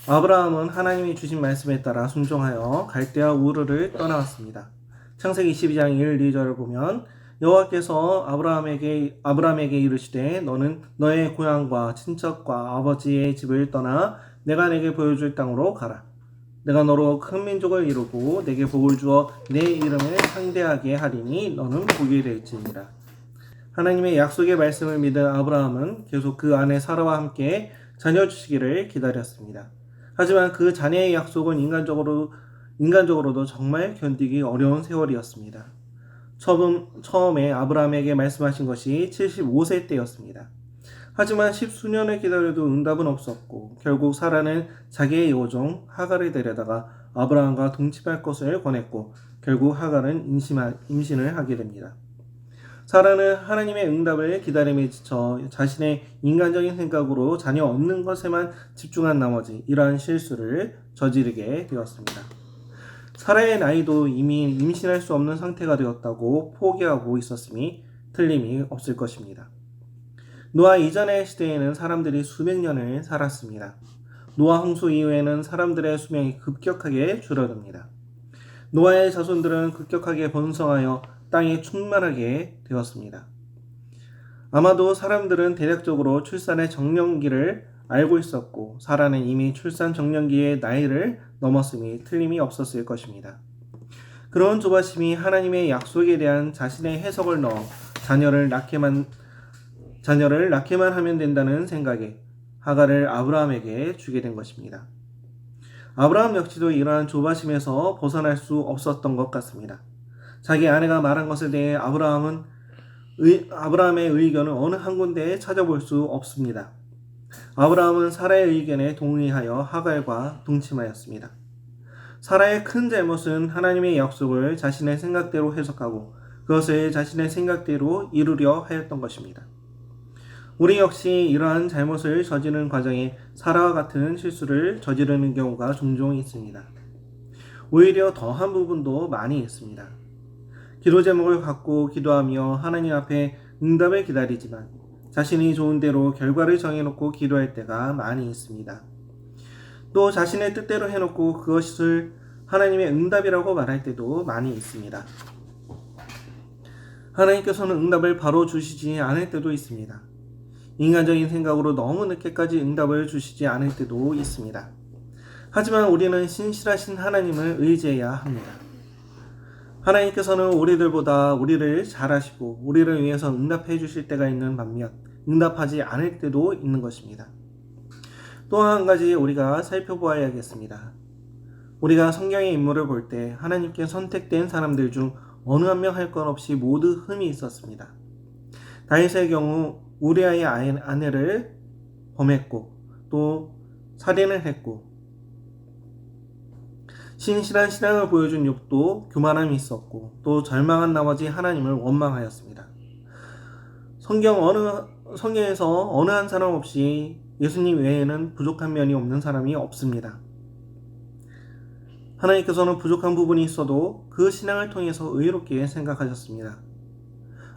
아브라함은 하나님이 주신 말씀에 따라 순종하여 갈대아 우르를 떠나왔습니다. 창세기 22장 1, 2절을 보면 여호와께서 아브라함에게 이르시되 너는 너의 고향과 친척과 아버지의 집을 떠나 내가 내게 보여줄 땅으로 가라. 내가 너로 큰 민족을 이루고 내게 복을 주어 내 이름을 창대하게 하리니 너는 복이 될지니라. 하나님의 약속의 말씀을 믿은 아브라함은 계속 그 아내 사라와 함께 자녀 주시기를 기다렸습니다. 하지만 그 자녀의 약속은 인간적으로도 정말 견디기 어려운 세월이었습니다. 처음에 아브라함에게 말씀하신 것이 75세 때였습니다. 하지만 10수년을 기다려도 응답은 없었고 결국 사라는 자기의 여종 하갈을 데려다가 아브라함과 동침할 것을 권했고 결국 하갈은 임신을 하게 됩니다. 사라는 하나님의 응답을 기다림에 지쳐 자신의 인간적인 생각으로 자녀 얻는 것에만 집중한 나머지 이러한 실수를 저지르게 되었습니다. 사라의 나이도 이미 임신할 수 없는 상태가 되었다고 포기하고 있었음이 틀림이 없을 것입니다. 노아 이전의 시대에는 사람들이 수백 년을 살았습니다. 노아 홍수 이후에는 사람들의 수명이 급격하게 줄어듭니다. 노아의 자손들은 급격하게 번성하여 땅이 충만하게 되었습니다. 아마도 사람들은 대략적으로 출산의 정년기를 알고 있었고 사라는 이미 출산 정년기의 나이를 넘었음이 틀림이 없었을 것입니다. 그런 조바심이 하나님의 약속에 대한 자신의 해석을 넣어 자녀를 낳게만 하면 된다는 생각에 하갈을 아브라함에게 주게 된 것입니다. 아브라함 역시도 이러한 조바심에서 벗어날 수 없었던 것 같습니다. 자기 아내가 말한 것에 대해 아브라함의 의견은 어느 한 군데에 찾아볼 수 없습니다. 아브라함은 사라의 의견에 동의하여 하갈과 동침하였습니다. 사라의 큰 잘못은 하나님의 약속을 자신의 생각대로 해석하고 그것을 자신의 생각대로 이루려 하였던 것입니다. 우리 역시 이러한 잘못을 저지르는 과정에 사라와 같은 실수를 저지르는 경우가 종종 있습니다. 오히려 더한 부분도 많이 있습니다. 기도 제목을 갖고 기도하며 하나님 앞에 응답을 기다리지만 자신이 좋은 대로 결과를 정해놓고 기도할 때가 많이 있습니다. 또 자신의 뜻대로 해놓고 그것을 하나님의 응답이라고 말할 때도 많이 있습니다. 하나님께서는 응답을 바로 주시지 않을 때도 있습니다. 인간적인 생각으로 너무 늦게까지 응답을 주시지 않을 때도 있습니다. 하지만 우리는 신실하신 하나님을 의지해야 합니다. 하나님께서는 우리들보다 우리를 잘 아시고 우리를 위해서 응답해 주실 때가 있는 반면 응답하지 않을 때도 있는 것입니다. 또 한 가지 우리가 살펴보아야겠습니다. 우리가 성경의 인물을 볼 때 하나님께 선택된 사람들 중 어느 한 명 할 것 없이 모두 흠이 있었습니다. 다윗의 경우 우리아의 아내를 범했고 또 살인을 했고 신실한 신앙을 보여준 욥도 교만함이 있었고 또 절망한 나머지 하나님을 원망하였습니다. 성경에서 어느 한 사람 없이 예수님 외에는 부족한 면이 없는 사람이 없습니다. 하나님께서는 부족한 부분이 있어도 그 신앙을 통해서 의롭게 생각하셨습니다.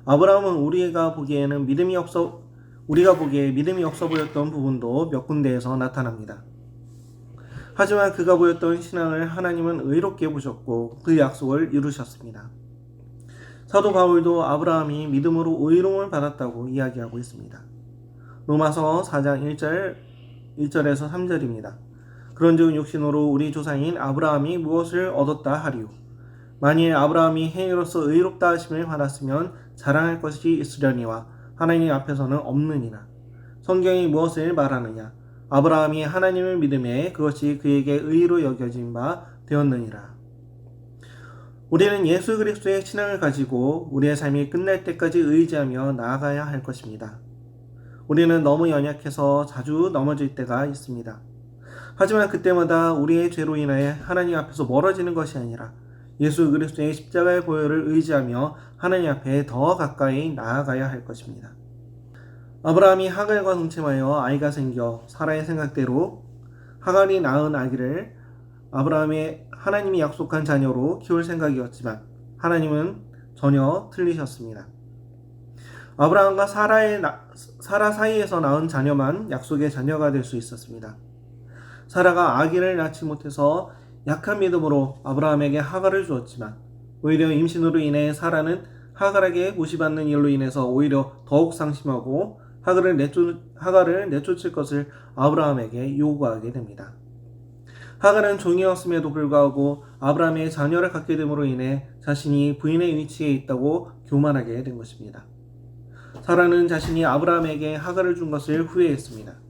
아브라함은 우리가 보기에 믿음이 없어 보였던 부분도 몇 군데에서 나타납니다. 하지만 그가 보였던 신앙을 하나님은 의롭게 보셨고 그 약속을 이루셨습니다. 사도 바울도 아브라함이 믿음으로 의로움을 받았다고 이야기하고 있습니다. 로마서 4장 1절에서 3절입니다. 그런즉 육신으로 우리 조상인 아브라함이 무엇을 얻었다 하리요. 만일 아브라함이 행위로서 의롭다 하심을 받았으면 자랑할 것이 있으려니와 하나님 앞에서는 없느니라. 성경이 무엇을 말하느냐? 아브라함이 하나님을 믿음에 그것이 그에게 의로 여겨진 바 되었느니라. 우리는 예수 그리스도의 신앙을 가지고 우리의 삶이 끝날 때까지 의지하며 나아가야 할 것입니다. 우리는 너무 연약해서 자주 넘어질 때가 있습니다. 하지만 그때마다 우리의 죄로 인하여 하나님 앞에서 멀어지는 것이 아니라 예수 그리스도의 십자가의 보혈을 의지하며 하나님 앞에 더 가까이 나아가야 할 것입니다. 아브라함이 하갈과 동침하여 아이가 생겨 사라의 생각대로 하갈이 낳은 아기를 하나님이 약속한 자녀로 키울 생각이었지만 하나님은 전혀 틀리셨습니다. 아브라함과 사라 사이에서 낳은 자녀만 약속의 자녀가 될 수 있었습니다. 사라가 아기를 낳지 못해서 약한 믿음으로 아브라함에게 하갈을 주었지만 오히려 임신으로 인해 사라는 하갈에게 무시받는 일로 인해서 오히려 더욱 상심하고 하갈을 내쫓을 것을 아브라함에게 요구하게 됩니다. 하갈은 종이었음에도 불구하고 아브라함의 자녀를 갖게 됨으로 인해 자신이 부인의 위치에 있다고 교만하게 된 것입니다. 사라는 자신이 아브라함에게 하갈을 준 것을 후회했습니다.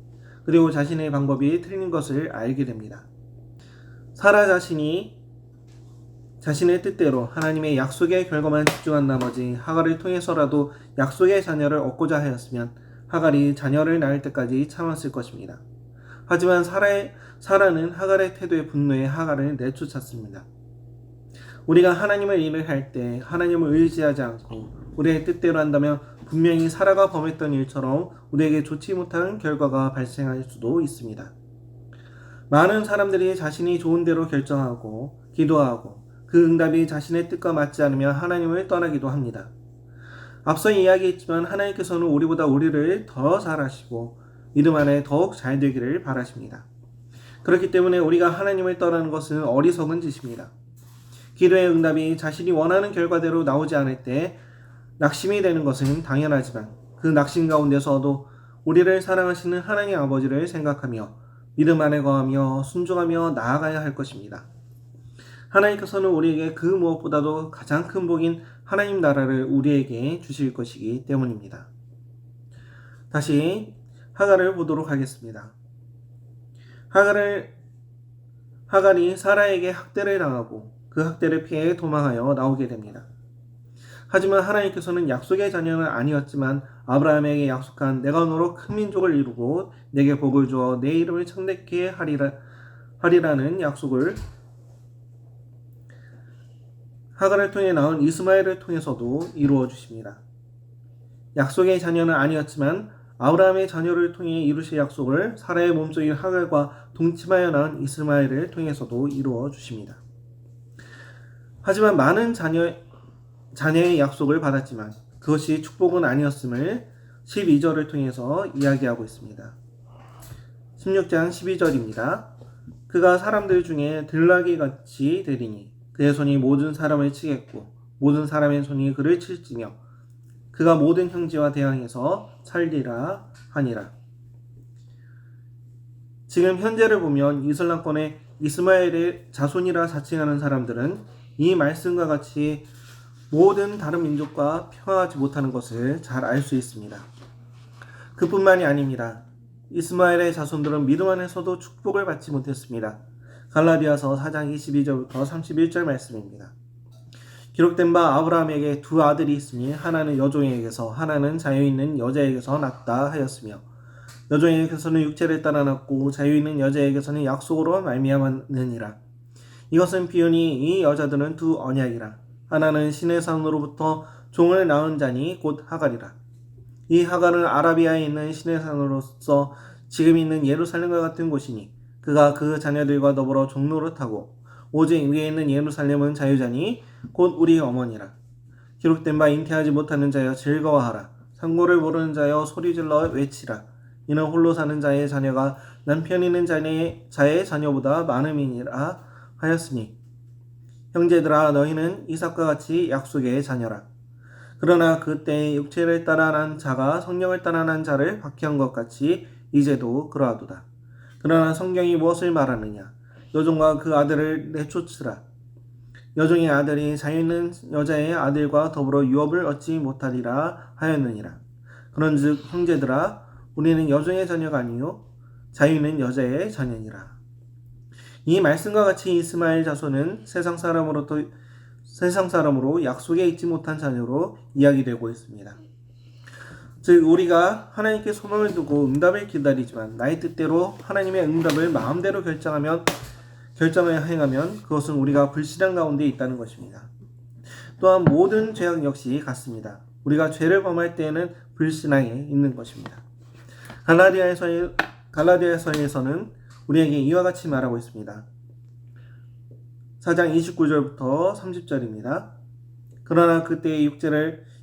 그리고 자신의 방법이 틀린 것을 알게 됩니다. 사라 자신이 자신의 뜻대로 하나님의 약속의 결과만 집중한 나머지 하갈을 통해서라도 약속의 자녀를 얻고자 하였으면 하갈이 자녀를 낳을 때까지 참았을 것입니다. 하지만 사라는 하갈의 태도에 분노해 하갈을 내쫓았습니다. 우리가 하나님의 일을 할 때 하나님을 의지하지 않고 우리의 뜻대로 한다면 분명히 사라가 범했던 일처럼 우리에게 좋지 못한 결과가 발생할 수도 있습니다. 많은 사람들이 자신이 좋은 대로 결정하고 기도하고 그 응답이 자신의 뜻과 맞지 않으면 하나님을 떠나기도 합니다. 앞서 이야기했지만 하나님께서는 우리보다 우리를 더 잘 아시고 믿음 안에 더욱 잘 되기를 바라십니다. 그렇기 때문에 우리가 하나님을 떠나는 것은 어리석은 짓입니다. 기도의 응답이 자신이 원하는 결과대로 나오지 않을 때 낙심이 되는 것은 당연하지만 그 낙심 가운데서도 우리를 사랑하시는 하나님 아버지를 생각하며 믿음 안에 거하며 순종하며 나아가야 할 것입니다. 하나님께서는 우리에게 그 무엇보다도 가장 큰 복인 하나님 나라를 우리에게 주실 것이기 때문입니다. 다시 하갈을 보도록 하겠습니다. 하갈이 사라에게 학대를 당하고 그 학대를 피해 도망하여 나오게 됩니다. 하지만 하나님께서는 약속의 자녀는 아니었지만 아브라함에게 약속한 내가 너로 큰 민족을 이루고 내게 복을 주어 내 이름을 창대케 하리라는 약속을 하갈을 통해 낳은 이스마엘을 통해서도 이루어 주십니다. 약속의 자녀는 아니었지만 아브라함의 자녀를 통해 이루실 약속을 사라의 몸속인 하갈과 동침하여 낳은 이스마엘을 통해서도 이루어 주십니다. 하지만 많은 자녀의 약속을 받았지만 그것이 축복은 아니었음을 12절을 통해서 이야기하고 있습니다. 16장 12절입니다. 그가 사람들 중에 들나귀같이 되리니 그의 손이 모든 사람을 치겠고 모든 사람의 손이 그를 칠지며 그가 모든 형제와 대항해서 살리라 하니라. 지금 현재를 보면 이슬람권의 이스마엘의 자손이라 자칭하는 사람들은 이 말씀과 같이 모든 다른 민족과 평화하지 못하는 것을 잘 알 수 있습니다. 그뿐만이 아닙니다. 이스마엘의 자손들은 믿음 안에서도 축복을 받지 못했습니다. 갈라디아서 4장 22절부터 31절 말씀입니다. 기록된 바 아브라함에게 두 아들이 있으니 하나는 여종에게서 하나는 자유있는 여자에게서 났다 하였으며 여종에게서는 육체를 따라 났고 자유있는 여자에게서는 약속으로 말미암았느니라. 이것은 비유니 이 여자들은 두 언약이라. 하나는 신의 산으로부터 종을 낳은 자니 곧 하갈이라. 이 하갈은 아라비아에 있는 신의 산으로서 지금 있는 예루살렘과 같은 곳이니 그가 그 자녀들과 더불어 종노릇하고 오직 위에 있는 예루살렘은 자유자니 곧 우리 어머니라. 기록된 바 잉태하지 못하는 자여 즐거워하라. 상고를 모르는 자여 소리질러 외치라. 이는 홀로 사는 자의 자녀가 남편 있는 자의 자녀보다 많음이니라 하였으니 형제들아 너희는 이삭과 같이 약속의 자녀라. 그러나 그때 육체를 따라 난 자가 성령을 따라 난 자를 박해한 것 같이 이제도 그러하도다. 그러나 성경이 무엇을 말하느냐? 여종과 그 아들을 내쫓으라. 여종의 아들이 자유있는 여자의 아들과 더불어 유업을 얻지 못하리라 하였느니라. 그런즉 형제들아 우리는 여종의 자녀가 아니요 자유있는 여자의 자녀니라. 이 말씀과 같이 이스마엘 자손은 세상 사람으로 약속에 있지 못한 자녀로 이야기되고 있습니다. 즉 우리가 하나님께 소망을 두고 응답을 기다리지만 나의 뜻대로 하나님의 응답을 마음대로 결정을 행하면 그것은 우리가 불신앙 가운데 있다는 것입니다. 또한 모든 죄악 역시 같습니다. 우리가 죄를 범할 때에는 불신앙에 있는 것입니다. 갈라디아서에서는 우리에게 이와 같이 말하고 있습니다. 4장 29절부터 30절입니다. 그러나 그때의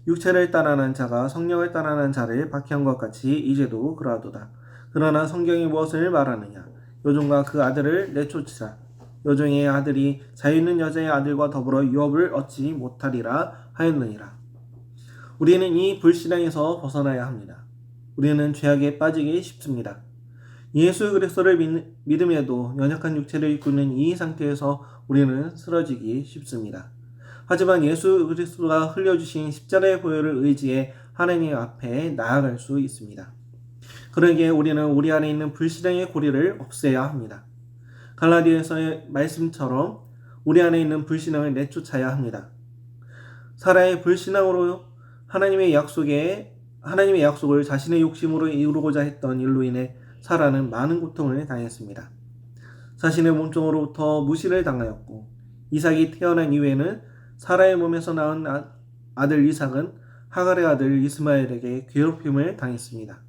육체를 따라 난 자가 성령을 따라 난 자를 박해한 것 같이 이제도 그러하도다. 그러나 성경이 무엇을 말하느냐? 요종과 그 아들을 내쫓으라. 요종의 아들이 자유있는 여자의 아들과 더불어 유업을 얻지 못하리라 하였느니라. 우리는 이 불신앙에서 벗어나야 합니다. 우리는 죄악에 빠지기 쉽습니다. 예수 그리스도를 믿음에도 연약한 육체를 입고 있는 이 상태에서 우리는 쓰러지기 쉽습니다. 하지만 예수 그리스도가 흘려주신 십자가의 보혈을 의지해 하나님 앞에 나아갈 수 있습니다. 그러기에 우리는 우리 안에 있는 불신앙의 고리를 없애야 합니다. 갈라디아서의 말씀처럼 우리 안에 있는 불신앙을 내쫓아야 합니다. 사라의 불신앙으로 하나님의 약속을 자신의 욕심으로 이루고자 했던 일로 인해 사라는 많은 고통을 당했습니다. 자신의 몸종으로부터 무시를 당하였고 이삭이 태어난 이후에는 사라의 몸에서 낳은 아들 이삭은 하갈의 아들 이스마엘에게 괴롭힘을 당했습니다.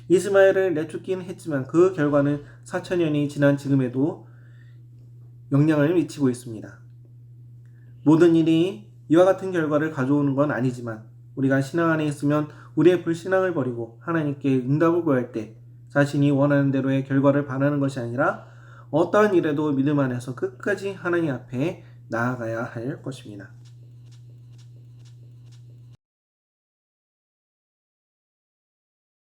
이스마엘을 내쫓긴 했지만 그 결과는 4천년이 지난 지금에도 영향을 미치고 있습니다. 모든 일이 이와 같은 결과를 가져오는 건 아니지만 우리가 신앙 안에 있으면 우리의 불신앙을 버리고 하나님께 응답을 구할 때 자신이 원하는 대로의 결과를 바라는 것이 아니라 어떠한 일에도 믿음 안에서 끝까지 하나님 앞에 나아가야 할 것입니다.